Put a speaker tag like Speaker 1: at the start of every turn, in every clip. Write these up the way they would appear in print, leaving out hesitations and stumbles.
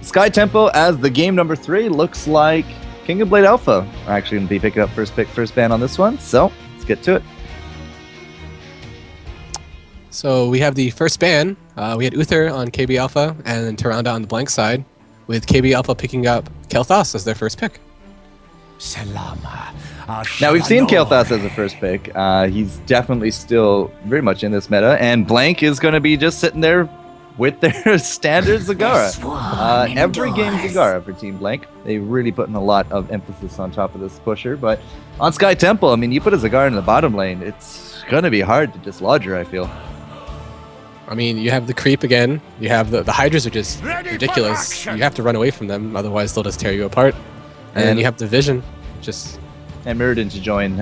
Speaker 1: Sky Tempo as the game number 3 looks like King of Blade Alpha are actually going to be picking up first ban on this one. So let's get to it.
Speaker 2: So we have the first ban. We had Uther on KB Alpha and then Tyrande on the blank side, with KB Alpha picking up Kael'thas as their first pick.
Speaker 1: Now we've seen Kael'thas as a first pick. He's definitely still very much in this meta, and blank is going to be just sitting there with their standard Zagara. Every game Zagara for Team Blank. They really putting a lot of emphasis on top of this pusher, but on Sky Temple, I mean, you put a Zagara in the bottom lane, it's going to be hard to dislodge her, I feel.
Speaker 2: I mean, you have the creep again. You have the Hydras are just ridiculous. You have to run away from them, otherwise they'll just tear you apart. And then you have the Vision, just...
Speaker 1: And Muradin to join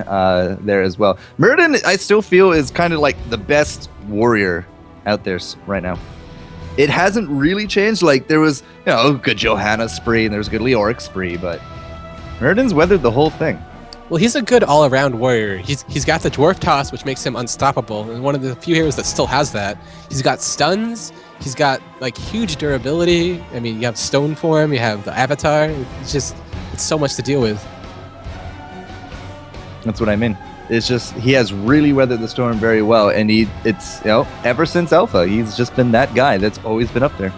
Speaker 1: there as well. Muradin, I still feel, is kind of like the best warrior out there right now. It hasn't really changed. Like, there was, a good Johanna spree, and there was a good Leoric spree, but Muradin's weathered the whole thing.
Speaker 2: Well, he's a good all-around warrior. He's got the Dwarf Toss, which makes him unstoppable, and one of the few heroes that still has that. He's got stuns. He's got, like, huge durability. I mean, you have Stone Form, you have the Avatar. It's so much to deal with.
Speaker 1: That's what I mean. It's just, he has really weathered the storm very well, and ever since Alpha, he's just been that guy that's always been up there.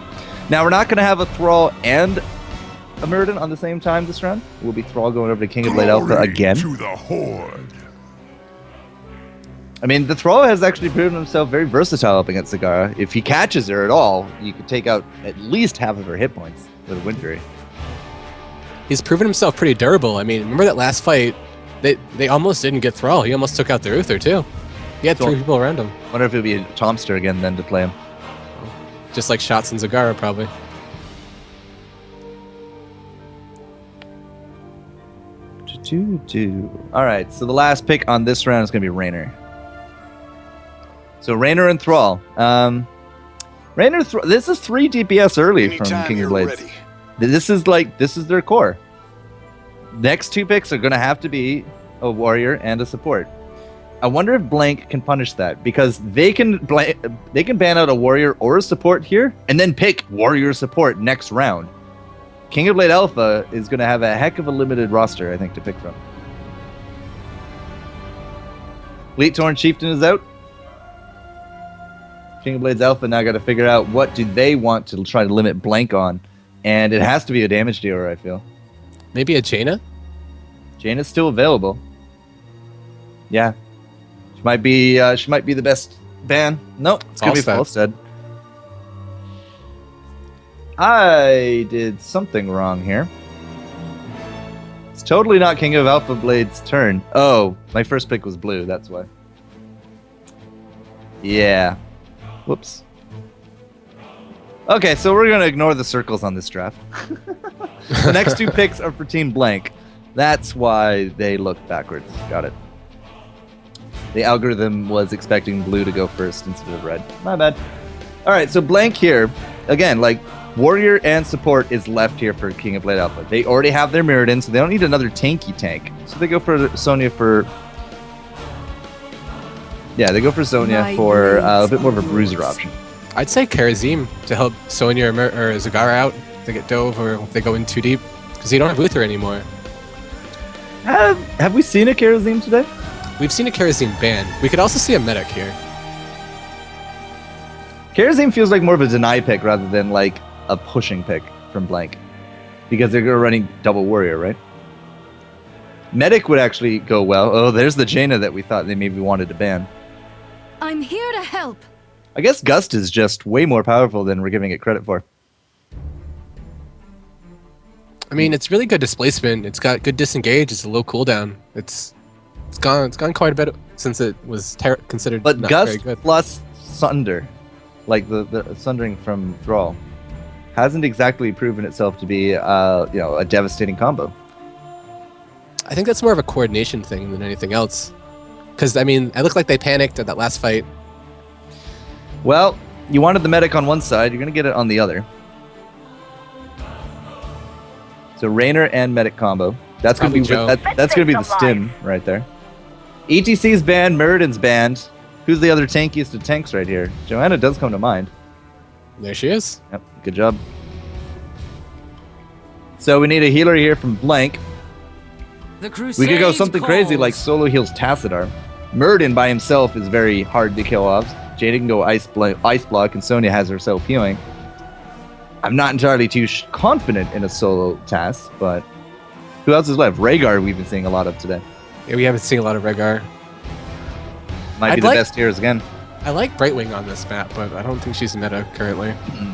Speaker 1: Now, we're not going to have a Thrall and a Muradin on the same time this round. We'll be Thrall going over to King of Blade Alpha again.
Speaker 3: To the Horde.
Speaker 1: I mean, the Thrall has actually proven himself very versatile up against Zagara. If he catches her at all, you could take out at least half of her hit points with a Wind Fury.
Speaker 2: He's proven himself pretty durable. I mean, remember that last fight? They almost didn't get Thrall. He almost took out their Uther, too. He had 3 people around him.
Speaker 1: Wonder if it'll be a Tomster again then to play him.
Speaker 2: Just like Shots and Zagara, probably.
Speaker 1: Alright, so the last pick on this round is going to be Raynor. So Raynor and Thrall. This is 3 DPS early from King of Blades. This is their core. Next 2 picks are going to have to be a warrior and a support. I wonder if Blank can punish that, because they can ban out a warrior or a support here, and then pick warrior support next round. King of Blade Alpha is going to have a heck of a limited roster, I think, to pick from. Fleet Torn Chieftain is out. King of Blades Alpha now got to figure out what do they want to try to limit Blank on, and it has to be a damage dealer, I feel.
Speaker 2: Maybe a Jaina?
Speaker 1: Jaina's still available. Yeah. She might be the best ban. Nope, it's going to be Falstead. I did something wrong here. It's totally not King of Alpha Blade's turn. Oh, my first pick was blue, that's why. Yeah. Whoops. Okay, so we're going to ignore the circles on this draft. The next 2 picks are for Team Blank. That's why they look backwards. Got it. The algorithm was expecting blue to go first instead of red. My bad. All right, so Blank here. Again, like, warrior and support is left here for King of Blade Alpha. They already have their Muradin, so they don't need another tanky tank. So they go for Sonya for... Yeah, they go for Sonya for a bit more of a bruiser option.
Speaker 2: I'd say Karazim to help Sonya or Zagara out if they get dove or if they go in too deep, because you don't have Uther anymore.
Speaker 1: Have we seen a Karazim today?
Speaker 2: We've seen a Karazim ban. We could also see a medic here.
Speaker 1: Karazim feels like more of a deny pick rather than like a pushing pick from Blank, because they're running double warrior, right? Medic would actually go well. Oh, there's the Jaina that we thought they maybe wanted to ban.
Speaker 4: I'm here to help.
Speaker 1: I guess Gust is just way more powerful than we're giving it credit for.
Speaker 2: I mean, it's really good displacement. It's got good disengage. It's a low cooldown. It's gone quite a bit since it was considered not very good.
Speaker 1: Gust plus Sunder, like the Sundering from Thrall, hasn't exactly proven itself to be a devastating combo.
Speaker 2: I think that's more of a coordination thing than anything else. Because, I mean, it looked like they panicked at that last fight.
Speaker 1: Well, you wanted the medic on one side, you're going to get it on the other. So Raynor and medic combo. That's going to be that's going to be the stim right there. ETC's banned, Muradin's banned. Who's the other tankiest of tanks right here? Johanna does come to mind.
Speaker 2: There she is.
Speaker 1: Yep, good job. So we need a healer here from Blank.
Speaker 4: The crusade
Speaker 1: We could go something crazy
Speaker 4: calls.
Speaker 1: like solo heals Tassadar. Murden by himself is very hard to kill off. Jada can go Ice Block, and Sonya has herself healing. I'm not entirely too confident in a solo task, but who else is left? Rhaegar we've been seeing a lot of today.
Speaker 2: Yeah, we haven't seen a lot of Rhaegar.
Speaker 1: Might be the best heroes again.
Speaker 2: I like Brightwing on this map, but I don't think she's meta currently.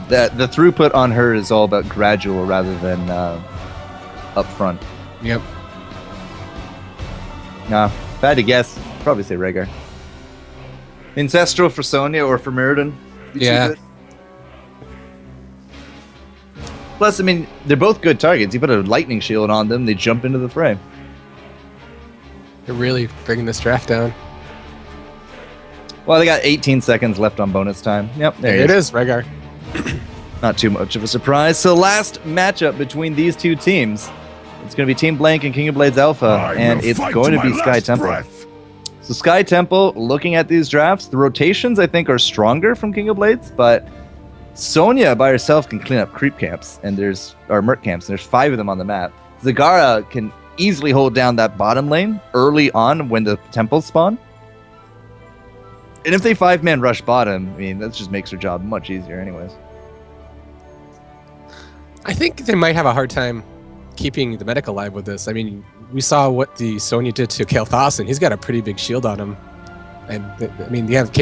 Speaker 1: The throughput on her is all about gradual rather than up front.
Speaker 2: Yep.
Speaker 1: Nah, if I had to guess, I'd probably say Rhaegar. Ancestral for Sonya or for Mirrodin.
Speaker 2: Yeah.
Speaker 1: Plus, I mean, they're both good targets. You put a lightning shield on them, they jump into the fray.
Speaker 2: They're really bringing this draft down.
Speaker 1: Well, they got 18 seconds left on bonus time. Yep, there
Speaker 2: it is, Rhaegar.
Speaker 1: Not too much of a surprise. So last matchup between these two teams, it's going to be Team Blank and King of Blades Alpha, and it's going to be Sky Temple. So Sky Temple, looking at these drafts, the rotations I think are stronger from King of Blades, but Sonya by herself can clean up creep camps or merc camps, and there's 5 of them on the map. Zagara can easily hold down that bottom lane early on when the temples spawn. And if they 5-man rush bottom, I mean, that just makes her job much easier anyways.
Speaker 2: I think they might have a hard time keeping the medic alive with this. I mean, we saw what the Sonya did to Kael'thas, and he's got a pretty big shield on him. And I mean, you have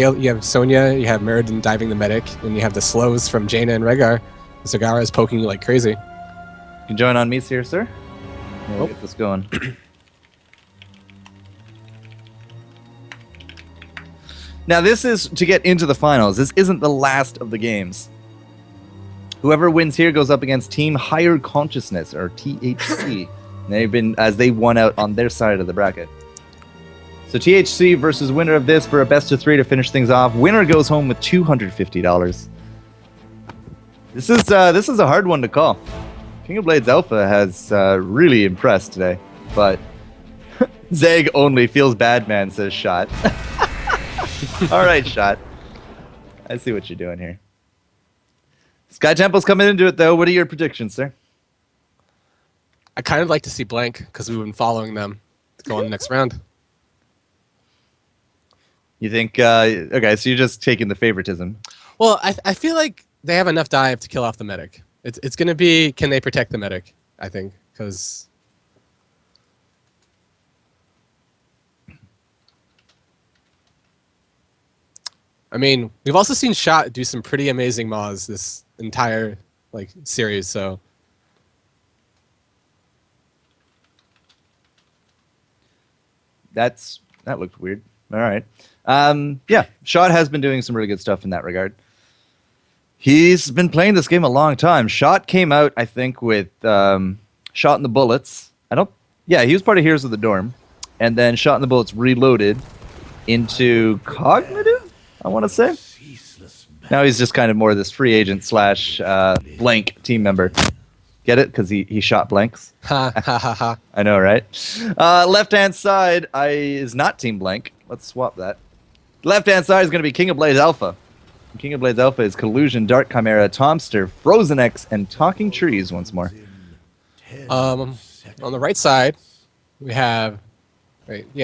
Speaker 2: Sonya, you have Mirrodin diving the medic, and you have the slows from Jaina and Rhaegar. Zagara is poking you like crazy.
Speaker 1: You can join on me here, sir. We'll get this going. Now, this is to get into the finals. This isn't the last of the games. Whoever wins here goes up against Team Higher Consciousness, or THC. They won out on their side of the bracket. So THC versus winner of this for a best of 3 to finish things off. Winner goes home with $250. This is a hard one to call. King of Blades Alpha has really impressed today, but Zeg only feels bad, man, says Shot. All right, Shot. I see what you're doing here. Sky Temple's coming into it, though. What are your predictions, sir?
Speaker 2: I kind of like to see Blank because we've been following them to go on the next round.
Speaker 1: You think, okay, so you're just taking the favoritism.
Speaker 2: Well, I feel like they have enough dive to kill off the medic. It's going to be, can they protect the medic, I think, because... I mean, we've also seen Shot do some pretty amazing mods this entire series, so...
Speaker 1: That looked weird. All right. Yeah, Shot has been doing some really good stuff in that regard. He's been playing this game a long time. Shot came out, I think, with Shot in the Bullets. Yeah, he was part of Heroes of the Dorm. And then Shot in the Bullets reloaded into Cognitive, I want to say. Now he's just kind of more this free agent / blank team member. Get it? Because he shot blanks.
Speaker 2: Ha ha ha ha.
Speaker 1: I know, right? Left-hand side is not Team Blank. Let's swap that. Left-hand side is going to be King of Blades Alpha. King of Blades Alpha is Collusion, Dark Chimera, Tomster, Frozen X, and Talking Trees once more.
Speaker 2: On the right side, we have...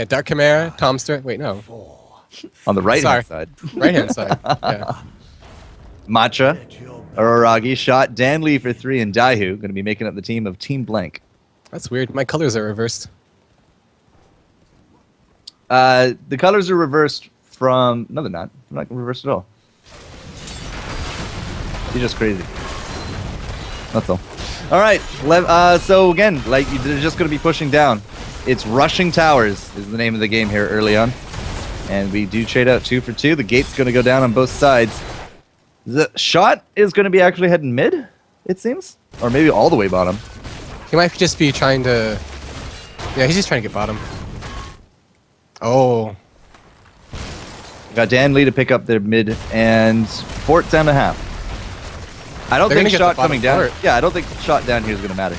Speaker 2: Dark Chimera, Tomster... Wait, no.
Speaker 1: On the right-hand side.
Speaker 2: Right-hand side, yeah.
Speaker 1: Matcha, Araragi, Shot, Dan Lee for 3, and Daihu going to be making up the team of Team Blank.
Speaker 2: That's weird. My colors are reversed.
Speaker 1: The colors are reversed from... No, they're not. They're not reversed at all. You're just crazy. That's all. All right. So again, they're just going to be pushing down. It's Rushing Towers is the name of the game here early on. And we do trade out 2 for 2. The gate's going to go down on both sides. The Shot is going to be actually heading mid, it seems. Or maybe all the way bottom.
Speaker 2: He might just be trying to... Yeah, he's just trying to get bottom. Oh.
Speaker 1: Got Dan Lee to pick up their mid and Fort down to half. I don't think Shot coming down. Yeah, I don't think Shot down here is going to matter.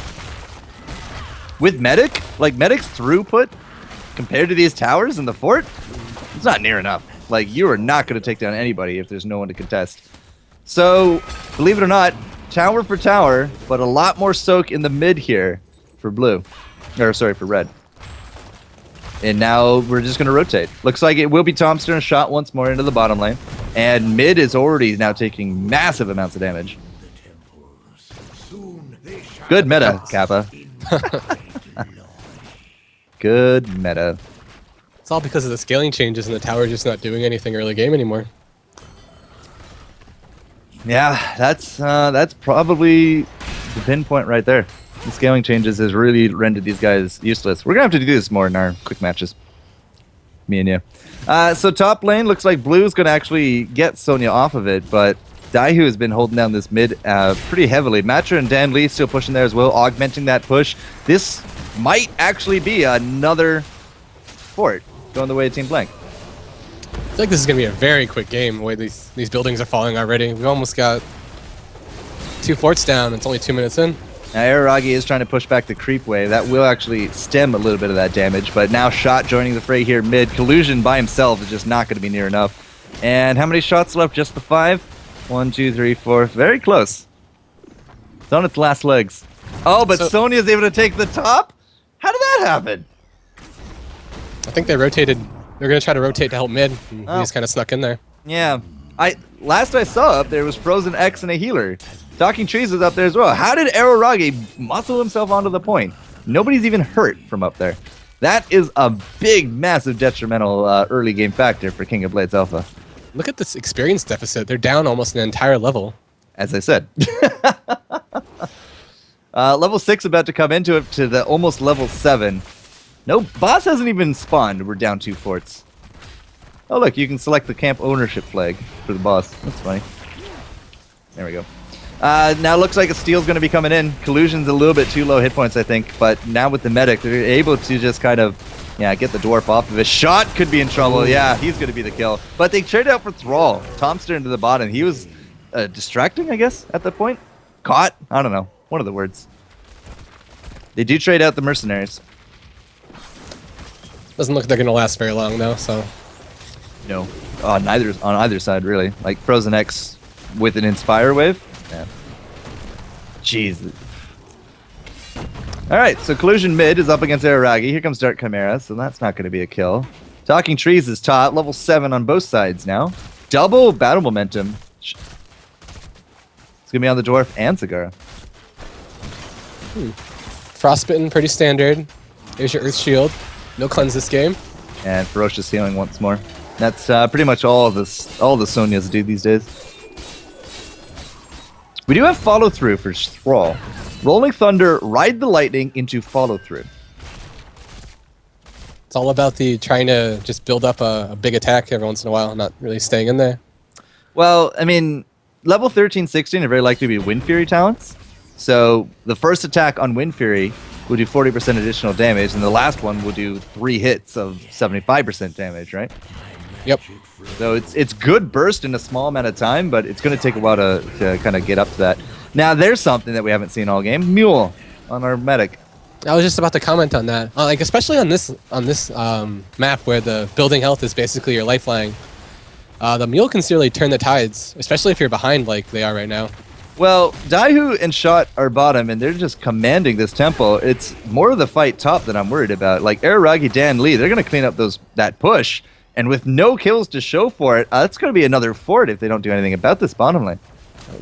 Speaker 1: With Medic, Medic's throughput compared to these towers in the fort, it's not near enough. You are not going to take down anybody if there's no one to contest. So, believe it or not, tower for tower, but a lot more soak in the mid here for blue. Or sorry, for red. And now we're just going to rotate. Looks like it will be Tomster and shot once more into the bottom lane. And mid is already now taking massive amounts of damage. Good meta, Kappa. Good meta.
Speaker 2: It's all because of the scaling changes and the tower just not doing anything early game anymore.
Speaker 1: Yeah, that's probably the pinpoint right there. The scaling changes has really rendered these guys useless. We're going to have to do this more in our quick matches. Me and you. So top lane, looks like blue is going to actually get Sonya off of it, but Daihu has been holding down this mid pretty heavily. Matra and Dan Lee still pushing there as well, augmenting that push. This might actually be another fort going the way of Team Blank.
Speaker 2: I feel like this is going to be a very quick game, the way these buildings are falling already. We've almost got 2 forts down. It's only 2 minutes in.
Speaker 1: Now Araragi is trying to push back the creep wave. That will actually stem a little bit of that damage, but now Shot joining the fray here mid. Collusion by himself is just not going to be near enough. And how many shots left? Just the 5? 1, 2, 3, 4. Very close. It's on its last legs. Oh, but Sonya is able to take the top? How did that happen?
Speaker 2: I think they rotated. They're going to try to rotate to help mid. And He just kind of snuck in there.
Speaker 1: Yeah. Last I saw up there was Frozen X and a healer. Talking Trees is up there as well. How did Araragi muscle himself onto the point? Nobody's even hurt from up there. That is a big, massive detrimental early game factor for King of Blades Alpha.
Speaker 2: Look at this experience deficit. They're down almost an entire level.
Speaker 1: As I said. Level 6 about to come into it to the almost level 7. No, boss hasn't even spawned. We're down 2 forts. Oh, look, you can select the camp ownership flag for the boss. That's funny. There we go. Now looks like a steal's going to be coming in. Collusion's a little bit too low hit points, I think. But now with the medic, they're able to just kind of, get the dwarf off of it. Shot could be in trouble. Ooh. Yeah, he's going to be the kill. But they traded out for Thrall. Tomster into the bottom. He was distracting, I guess, at that point. Caught? I don't know. One of the words. They do trade out the mercenaries.
Speaker 2: Doesn't look like they're going to last very long, though, so...
Speaker 1: No. On either side, really. Like Frozen X with an Inspire wave. Yeah. Jeez. Alright, so Collusion mid is up against Araragi. Here comes Dark Chimera, so that's not going to be a kill. Talking Trees is top. Level 7 on both sides now. Double battle momentum. It's going to be on the Dwarf and Sagara.
Speaker 2: Frostbitten, pretty standard. Here's your Earth Shield. No cleanse this game.
Speaker 1: And Ferocious Healing once more. That's pretty much all the Sonyas do these days. We do have follow through for Thrall. Rolling Thunder, ride the lightning into follow through.
Speaker 2: It's all about the trying to just build up a big attack every once in a while, not really staying in there.
Speaker 1: Well, I mean, level 13, 16 are very likely to be Wind Fury talents. So the first attack on Wind Fury will do 40% additional damage, and the last one will do 3 hits of 75% damage, right?
Speaker 2: Yep.
Speaker 1: So it's good burst in a small amount of time, but it's going to take a while to kind of get up to that. Now, there's something that we haven't seen all game. Mule on our medic.
Speaker 2: I was just about to comment on that. Like, especially on this map where the building health is basically your lifeline. The Mule can really turn the tides, especially if you're behind like they are right now.
Speaker 1: Well, Daihu and Shot are bottom, and they're just commanding this tempo. It's more of the fight top that I'm worried about. Like Araragi, Dan Lee, they're going to clean up that push. And with no kills to show for it, that's going to be another fort if they don't do anything about this bottom lane.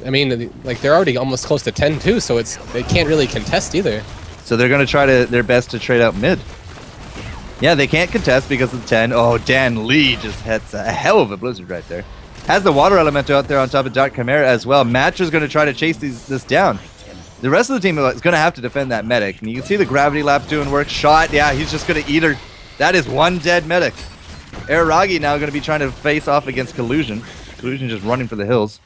Speaker 2: I mean, like they're already almost close to 10 too, so they can't really contest either.
Speaker 1: So they're going to try their best to trade out mid. Yeah, they can't contest because of the 10. Oh, Dan Lee just hits a hell of a blizzard right there. Has the water elemental out there on top of Dark Chimera as well. Matra's going to try to chase this down. The rest of the team is going to have to defend that medic. And you can see the gravity lap doing work. Shot, yeah, he's just going to eat her. That is one dead medic. Araragi now going to be trying to face off against Collusion. Collusion just running for the hills.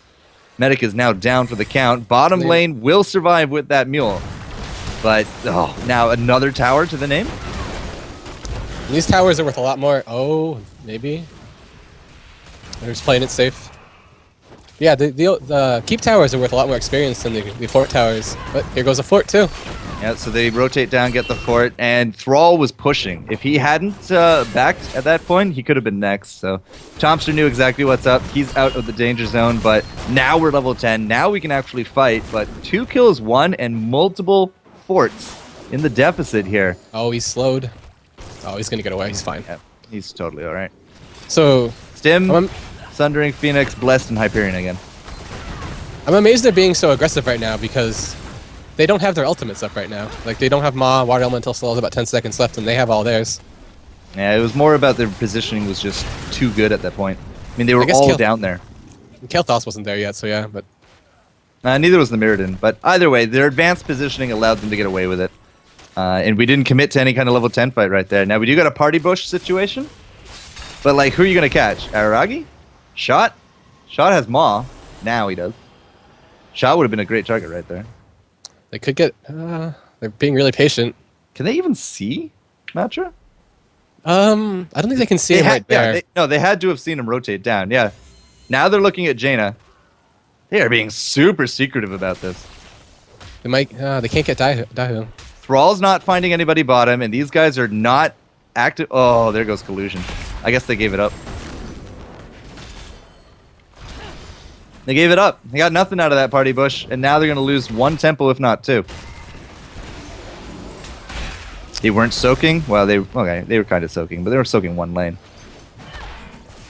Speaker 1: Medic is now down for the count. Bottom lane will survive with that mule. But, now another tower to the name?
Speaker 2: These towers are worth a lot more. Oh, maybe. They're just playing it safe. Yeah, the keep towers are worth a lot more experience than the fort towers. But here goes a fort too.
Speaker 1: Yeah, so they rotate down, get the fort, and Thrall was pushing. If he hadn't backed at that point, he could have been next. So Chomster knew exactly what's up. He's out of the danger zone, but now we're level 10. Now we can actually fight, but 2 kills, 1, and multiple forts in the deficit here.
Speaker 2: Oh, he's slowed. Oh, he's going to get away. He's fine.
Speaker 1: Yeah, he's totally all right.
Speaker 2: So
Speaker 1: Stim, Sundering, Phoenix, Blessed, and Hyperion again.
Speaker 2: I'm amazed they're being so aggressive right now because they don't have their ultimates up right now. Like, they don't have Ma, Water Elemental still has about 10 seconds left, and they have all theirs.
Speaker 1: Yeah, it was more about their positioning was just too good at that point. I mean, they were all down there.
Speaker 2: Kael'thas wasn't there yet, so yeah, but...
Speaker 1: Neither was the Mirrodin, but either way, their advanced positioning allowed them to get away with it. And we didn't commit to any kind of level 10 fight right there. Now, we do got a party bush situation, but, like, who are you going to catch? Araragi? Shot? Shot has Maw. Now he does. Shot would have been a great target right there.
Speaker 2: They could get... they're being really patient.
Speaker 1: Can they even see Matra?
Speaker 2: I don't think they can see him right there.
Speaker 1: They had to have seen him rotate down, yeah. Now they're looking at Jaina. They are being super secretive about this.
Speaker 2: They might... they can't get Dahu.
Speaker 1: Thrall's not finding anybody bottom, and these guys are not active. Oh, there goes Collusion. I guess they gave it up. They gave it up. They got nothing out of that party bush, and now they're going to lose 1 temple, if not 2. They weren't soaking. Well, they were kind of soaking, but they were soaking 1 lane.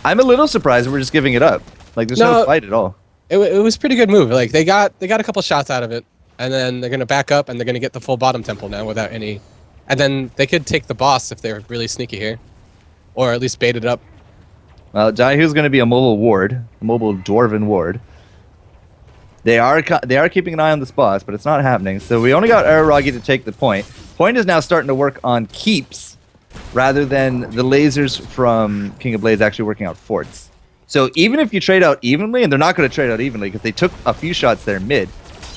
Speaker 1: I'm a little surprised we're just giving it up. Like, there's no fight at all.
Speaker 2: It was a pretty good move. Like, they got a couple shots out of it, and then they're going to back up, and they're going to get the full bottom temple now without any... And then they could take the boss if they're really sneaky here. Or at least bait it up.
Speaker 1: Well, Daihu's going to be a mobile ward, a mobile dwarven ward. They are keeping an eye on this boss, but it's not happening. So we only got Araragi to take the point. Point is now starting to work on keeps, rather than the lasers from King of Blades actually working out forts. So even if you trade out evenly, and they're not going to trade out evenly because they took a few shots there mid,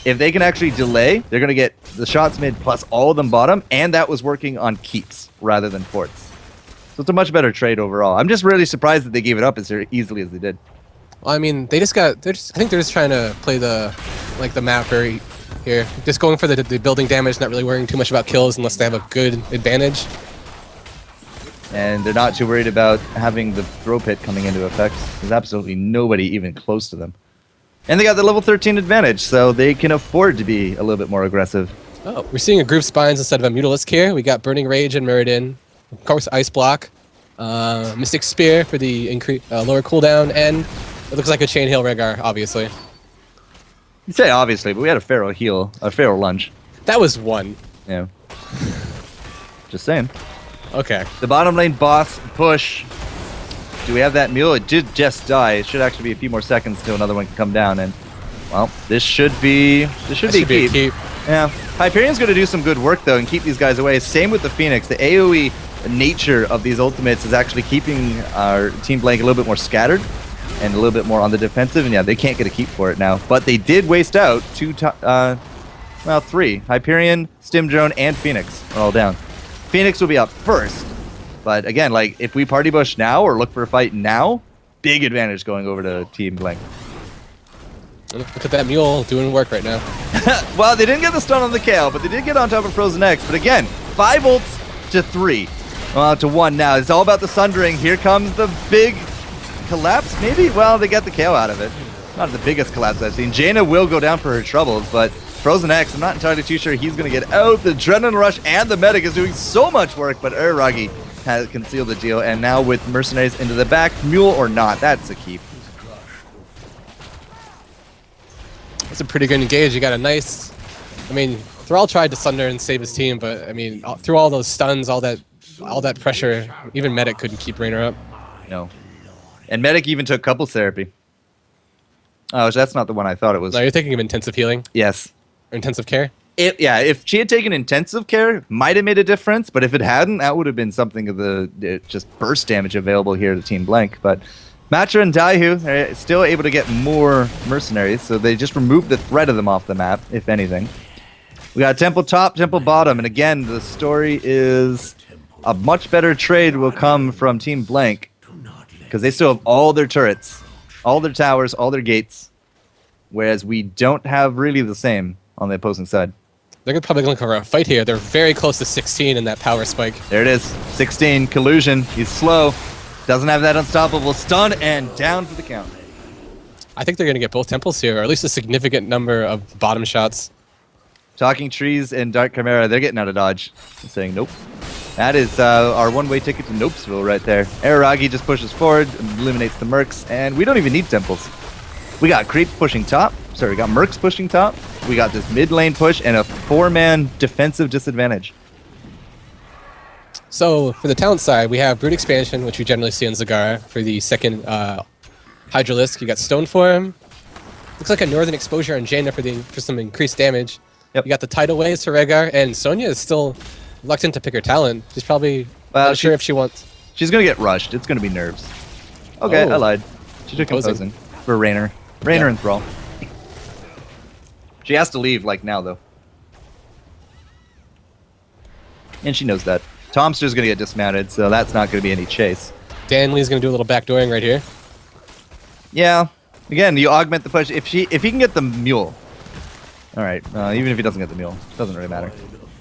Speaker 1: if they can actually delay, they're going to get the shots mid plus all of them bottom, and that was working on keeps rather than forts. So it's a much better trade overall. I'm just really surprised that they gave it up as easily as they did.
Speaker 2: Well, I mean, I think they're just trying to play the map very here. Just going for the building damage, not really worrying too much about kills unless they have a good advantage.
Speaker 1: And they're not too worried about having the throw pit coming into effect. There's absolutely nobody even close to them. And they got the level 13 advantage, so they can afford to be a little bit more aggressive.
Speaker 2: Oh, we're seeing a Groove Spines instead of a Mutalisk here. We got Burning Rage and Mirrodin. Of course, Ice Block. Mystic Spear for the lower cooldown, and it looks like a Chain Hail Rhaegar, obviously.
Speaker 1: You say obviously, but we had a Pharaoh lunge.
Speaker 2: That was 1.
Speaker 1: Yeah. Just saying.
Speaker 2: Okay.
Speaker 1: The bottom lane boss push. Do we have that mule? It did just die. It should actually be a few more seconds till another one can come down. And well, this should be a keep. Yeah. Hyperion's going to do some good work though and keep these guys away. Same with the Phoenix. The AOE nature of these ultimates is actually keeping our Team Blank a little bit more scattered and a little bit more on the defensive. And yeah, they can't get a keep for it now. But they did waste out 3. Hyperion, Stim Drone, and Phoenix are all down. Phoenix will be up first. But again, like, if we party bush now or look for a fight now, big advantage going over to Team Blank.
Speaker 2: Look at that mule doing work right now.
Speaker 1: Well, they didn't get the stun on the Kale, but they did get on top of Frozen X. But again, 5 ults to 3. Well, to 1 now. It's all about the Sundering. Here comes the big collapse, maybe? Well, they got the KO out of it. Not the biggest collapse I've seen. Jaina will go down for her troubles, but Frozen X, I'm not entirely too sure he's going to get out. The Adrenaline Rush and the Medic is doing so much work, but Araragi has concealed the deal, and now with Mercenaries into the back, Mule or not, that's a keep.
Speaker 2: That's a pretty good engage. You got a nice... I mean, Thrall tried to Sunder and save his team, but I mean, through all those stuns, all that pressure, even Medic couldn't keep Raynor up.
Speaker 1: No. And Medic even took couples therapy. Oh, that's not the one I thought it was.
Speaker 2: No, you're thinking of intensive healing?
Speaker 1: Yes.
Speaker 2: Or intensive care?
Speaker 1: If she had taken intensive care, might have made a difference, but if it hadn't, that would have been something of the just burst damage available here to Team Blank. But Matra and Daihu are still able to get more mercenaries, so they just removed the threat of them off the map, if anything. We got Temple top, Temple bottom, and again, the story is a much better trade will come from Team Blank, because they still have all their turrets, all their towers, all their gates, whereas we don't have really the same on the opposing side.
Speaker 2: They're probably going for a fight here. They're very close to 16 in that power spike.
Speaker 1: There it is. 16, collusion. He's slow. Doesn't have that unstoppable stun, and down for the count.
Speaker 2: I think they're going to get both temples here, or at least a significant number of bottom shots.
Speaker 1: Talking Trees and Dark Chimera, they're getting out of dodge. Saying nope. That is our one-way ticket to Nopesville right there. Araragi just pushes forward, eliminates the Mercs, and we don't even need temples. We got creeps pushing top. Sorry, we got Mercs pushing top. We got this mid lane push and a 4-man defensive disadvantage.
Speaker 2: So for the talent side, we have Brute Expansion, which we generally see on Zagara for the second Hydralisk. You got Stone Form. Looks like a Northern Exposure on Jaina for some increased damage.
Speaker 1: Yep.
Speaker 2: You got the Tidal Waves for Rhaegar, and Sonya is still reluctant to pick her talent. She's probably not sure if she wants.
Speaker 1: She's going to get rushed. It's going to be nerves. Okay, I lied. She took Imposing for Raynor. Raynor and Thrall. She has to leave, like, now, though. And she knows that. Tomster's going to get dismounted, so that's not going to be any chase.
Speaker 2: Danley's going to do a little backdooring right here.
Speaker 1: Yeah. Again, you augment the push. If he can get the mule. All right. Even if he doesn't get the mule, it doesn't really matter.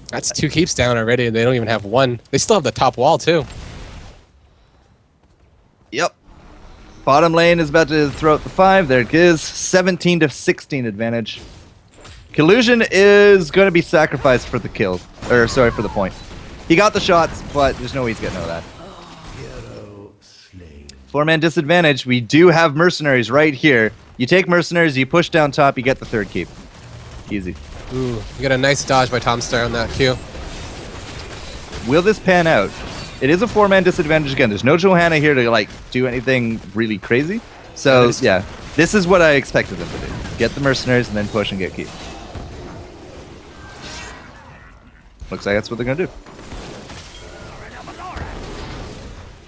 Speaker 2: That's 2 keeps down already, and they don't even have 1. They still have the top wall, too.
Speaker 1: Yep. Bottom lane is about to throw out the 5. There it is. 17 to 16 advantage. Collusion is going to be sacrificed for the kill. Or, sorry, for the point. He got the shots, but there's no way he's getting out of that. 4-man disadvantage. We do have mercenaries right here. You take mercenaries, you push down top, you get the 3rd keep. Easy.
Speaker 2: Ooh, you got a nice dodge by Tomstar on that Q.
Speaker 1: Will this pan out? It is a 4-man disadvantage again. There's no Johanna here to like do anything really crazy. So yeah, this is what I expected them to do. Get the mercenaries and then push and get keep. Looks like that's what they're gonna do.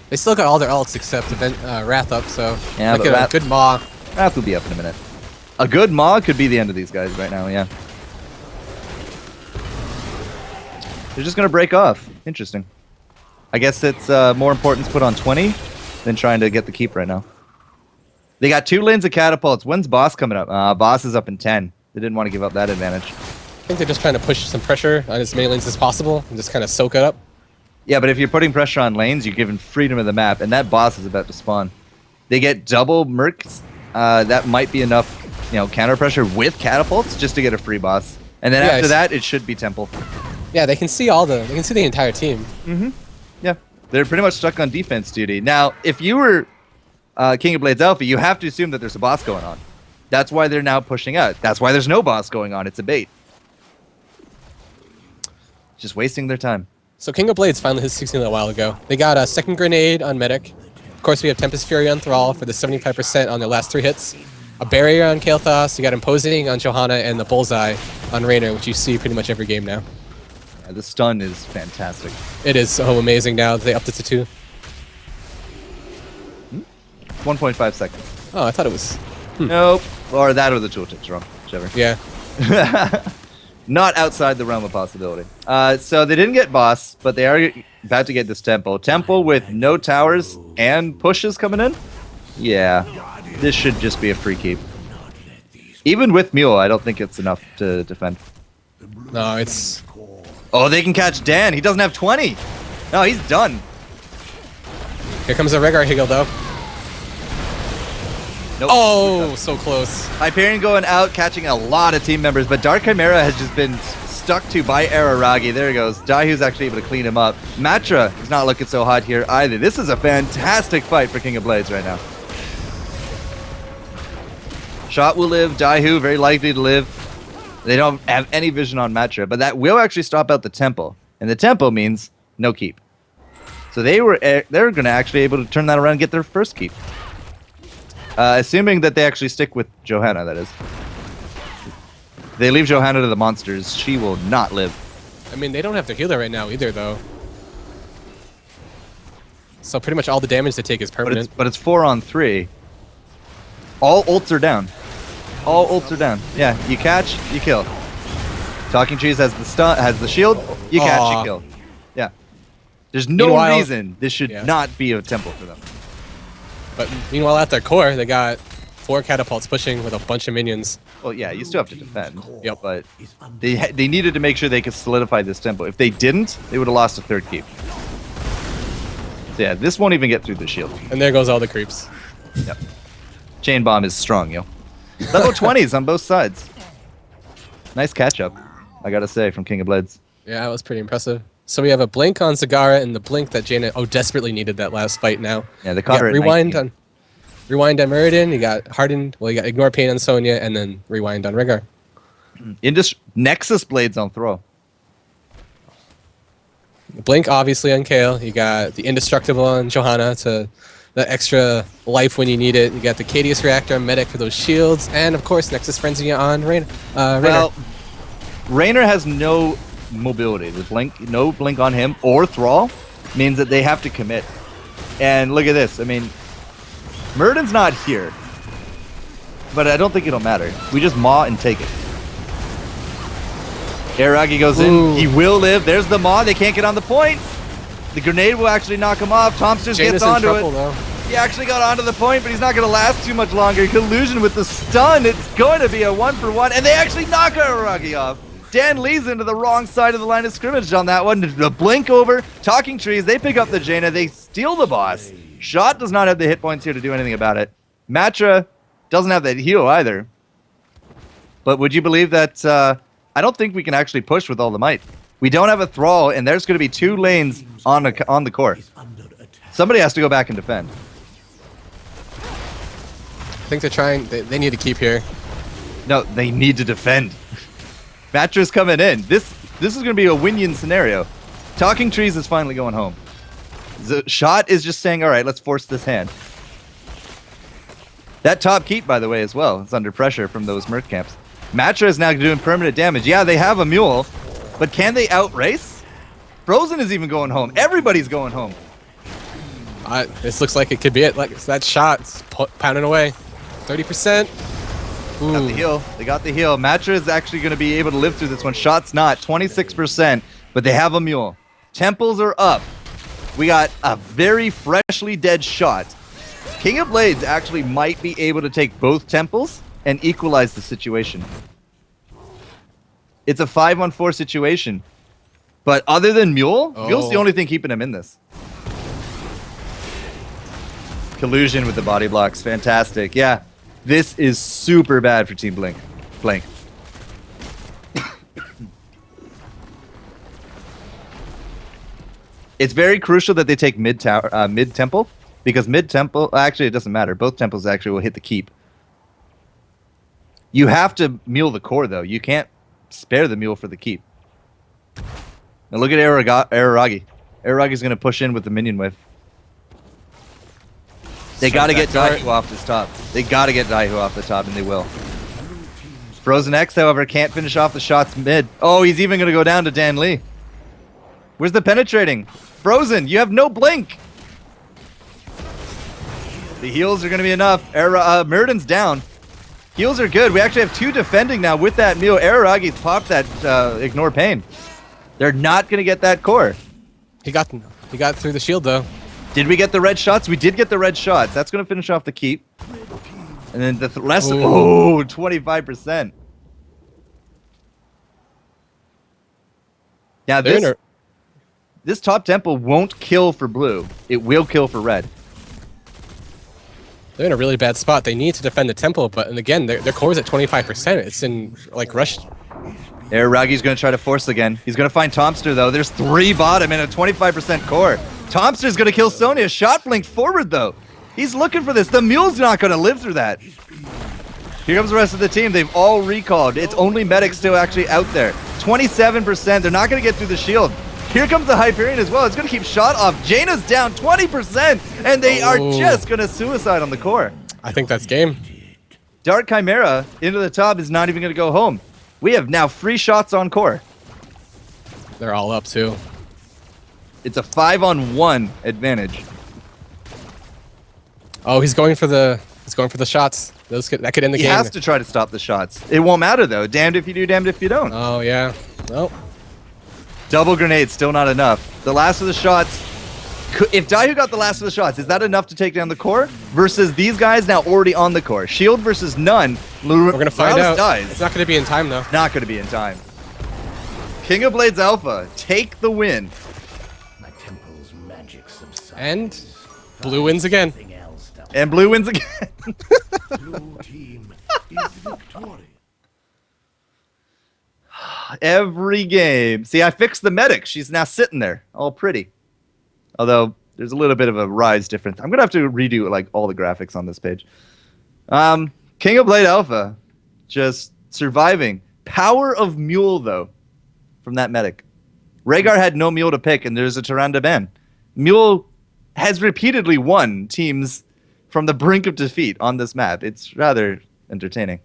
Speaker 2: They still got all their ults except Wrath up, so
Speaker 1: Yeah, but
Speaker 2: a good Maw.
Speaker 1: Wrath will be up in a minute. A good Maw could be the end of these guys right now, yeah. They're just gonna break off. Interesting. I guess it's more importance put on 20 than trying to get the keep right now. They got 2 lanes of catapults. When's boss coming up? Boss is up in 10. They didn't want to give up that advantage.
Speaker 2: I think they're just trying to push some pressure on as many lanes as possible and just kind of soak it up.
Speaker 1: Yeah, but if you're putting pressure on lanes, you're giving freedom of the map, and that boss is about to spawn. They get double mercs. That might be enough, counter pressure with catapults just to get a free boss. And then after that, it should be temple.
Speaker 2: Yeah, they can see the entire team.
Speaker 1: Mm-hmm. Yeah, they're pretty much stuck on defense duty. Now, if you were King of Blades Alpha, you have to assume that there's a boss going on. That's why they're now pushing out. That's why there's no boss going on. It's a bait. Just wasting their time.
Speaker 2: So King of Blades finally hit 16 a while ago. They got a second grenade on Medic. Of course, we have Tempest Fury on Thrall for the 75% on their last 3 hits. A barrier on Kael'thas. You got Imposing on Johanna and the Bullseye on Raynor, which you see pretty much every game now.
Speaker 1: Yeah, the stun is fantastic.
Speaker 2: It is so amazing now that they upped it to 2.
Speaker 1: 1.5 seconds.
Speaker 2: Oh, I thought it was...
Speaker 1: Nope. Or that or the tooltip's wrong. Whichever.
Speaker 2: Yeah.
Speaker 1: Not outside the realm of possibility. So they didn't get boss, but they are about to get this temple. Temple with no towers and pushes coming in? Yeah. This should just be a free keep. Even with Mule, I don't think it's enough to defend.
Speaker 2: No, it's...
Speaker 1: Oh, they can catch Dan. He doesn't have 20. No, he's done.
Speaker 2: Here comes a Rhaegar Higgle, though.
Speaker 1: Nope.
Speaker 2: Oh, so close.
Speaker 1: Hyperion going out, catching a lot of team members, but Dark Chimera has just been stuck to by Araragi. There he goes. Dahu's actually able to clean him up. Matra is not looking so hot here either. This is a fantastic fight for King of Blades right now. Shot will live. Dahu very likely to live. They don't have any vision on Matra, but that will actually stop out the temple, and the temple means no keep. So they're going to actually able to turn that around and get their first keep. Assuming that they actually stick with Johanna, that is. If they leave Johanna to the monsters, she will not live.
Speaker 2: I mean, they don't have to heal her right now either, though. So pretty much all the damage they take is permanent.
Speaker 1: But it's 4 on 3. All ults are down. All ults are down. Yeah, you catch, you kill. Talking Trees has the stun, has the shield. You catch, you kill. Yeah. There's no reason this should not be a temple for them.
Speaker 2: But meanwhile, at their core, they got 4 catapults pushing with a bunch of minions.
Speaker 1: Well, yeah, you still have to defend.
Speaker 2: Yep.
Speaker 1: But they needed to make sure they could solidify this tempo. If they didn't, they would have lost a third keep. So yeah, this won't even get through the shield.
Speaker 2: And there goes all the creeps.
Speaker 1: Yep. Chain bomb is strong, yo. Level 20s on both sides. Nice catch up, I gotta say, from King of Blades.
Speaker 2: Yeah, that was pretty impressive. So we have a blink on Zagara and the blink that Jaina desperately needed that last fight now.
Speaker 1: Yeah, they caught her at
Speaker 2: rewind
Speaker 1: 19.
Speaker 2: on Muradin, you got Hardened, well you got Ignore Pain on Sonya, and then rewind on Rhaegar.
Speaker 1: Nexus Blades on throw.
Speaker 2: Blink obviously on Kale, you got the Indestructible on Johanna to the extra life when you need it. You got the Cadius Reactor on Medic for those shields, and of course Nexus Frenzy on Raynor.
Speaker 1: Well, Raynor has no mobility. The blink, no blink on him or Thrall means that they have to commit. And look at this. I mean, Muradin's not here, but I don't think it'll matter. We just maw and take it. Aragi goes in. He will live. There's the maw. They can't get on the point. The grenade will actually knock him off. Thompson just gets onto it.
Speaker 2: Though.
Speaker 1: He actually got onto the point, but he's not going to last too much longer. Collusion with the stun. It's going to be a 1-for-1, and they actually knock Aragi off. Dan Lee's into the wrong side of the line of scrimmage on that one. The blink over. Talking trees. They pick up the Jaina. They steal the boss. Shot does not have the hit points here to do anything about it. Matra doesn't have that heal either. But would you believe that I don't think we can actually push with all the might. We don't have a Thrall, and there's going to be 2 lanes on the core. Somebody has to go back and defend.
Speaker 2: I think they're trying. They need to keep here.
Speaker 1: No, they need to defend. Matra's coming in. This is going to be a win-win scenario. Talking Trees is finally going home. The Shot is just saying, all right, let's force this hand. That top keep, by the way, as well, is under pressure from those Merc camps. Matra is now doing permanent damage. Yeah, they have a mule, but can they outrace? Frozen is even going home. Everybody's going home.
Speaker 2: This looks like it could be it. Like that shot's pounding away. 30%.
Speaker 1: Got the heal. They got the heal. Matra is actually going to be able to live through this one. Shot's not. 26%, but they have a mule. Temples are up. We got a very freshly dead Shot. King of Blades actually might be able to take both temples and equalize the situation. It's a 5-on-4 situation. But other than Mule, Mule's the only thing keeping him in this. Collusion with the body blocks. Fantastic. Yeah. This is super bad for Team Blink. Blank. It's very crucial that they take mid-temple, because mid-temple, actually it doesn't matter. Both temples actually will hit the keep. You have to mule the core, though. You can't spare the mule for the keep. Now look at Araragi. Araragi's going to push in with the minion wave. They got to get Daihu off this top. They got to get Daihu off the top, and they will. Frozen X, however, can't finish off the shots mid. Oh, he's even going to go down to Dan Lee. Where's the penetrating? Frozen, you have no blink. The heals are going to be enough. Muradin's down. Heals are good. We actually have 2 defending now with that meal. Araragi's popped that Ignore Pain. They're not going to get that core.
Speaker 2: He got through the shield, though.
Speaker 1: Did we get the red shots? We did get the red shots. That's going to finish off the keep. And then the rest... Oh, 25%. Now, this top temple won't kill for blue. It will kill for red.
Speaker 2: They're in a really bad spot. They need to defend the temple, but and again, their core's at 25%. It's in like rush.
Speaker 1: Araragi's going to try to force again. He's going to find Tomster, though. There's 3 bottom and a 25% core. Tomster's going to kill Sonya. Shot blinked forward, though. He's looking for this. The mule's not going to live through that. Here comes the rest of the team. They've all recalled. It's only Medic still actually out there. 27%. They're not going to get through the shield. Here comes the Hyperion as well. It's going to keep Shot off. Jaina's down 20%, and they are just going to suicide on the core.
Speaker 2: I think that's game.
Speaker 1: Dark Chimera into the top is not even going to go home. We have now free shots on core.
Speaker 2: They're all up, too.
Speaker 1: It's a 5-on-1 advantage.
Speaker 2: Oh, he's going for the shots. That could end the game.
Speaker 1: He has to try to stop the shots. It won't matter, though. Damned if you do, damned if you don't.
Speaker 2: Oh, yeah. Nope.
Speaker 1: Double grenade, still not enough. The last of the shots. If Daihu got the last of the shots, is that enough to take down the core? Versus these guys now already on the core. Shield versus none.
Speaker 2: We're going to find out.
Speaker 1: Dies.
Speaker 2: It's not going to be in time, though.
Speaker 1: Not going to be in time. King of Blades Alpha, take the win.
Speaker 3: My temple's magic subsides.
Speaker 2: And blue wins again.
Speaker 3: Nothing else does.
Speaker 1: And blue wins again.
Speaker 3: Blue team is victorious.
Speaker 1: Every game. See, I fixed the medic. She's now sitting there, all pretty. Although, there's a little bit of a rise difference. I'm going to have to redo like all the graphics on this page. King of Blade Alpha, just surviving. Power of Mule, though, from that medic. Rhaegar had no Mule to pick, and there's a Tyrande ban. Mule has repeatedly won teams from the brink of defeat on this map. It's rather entertaining.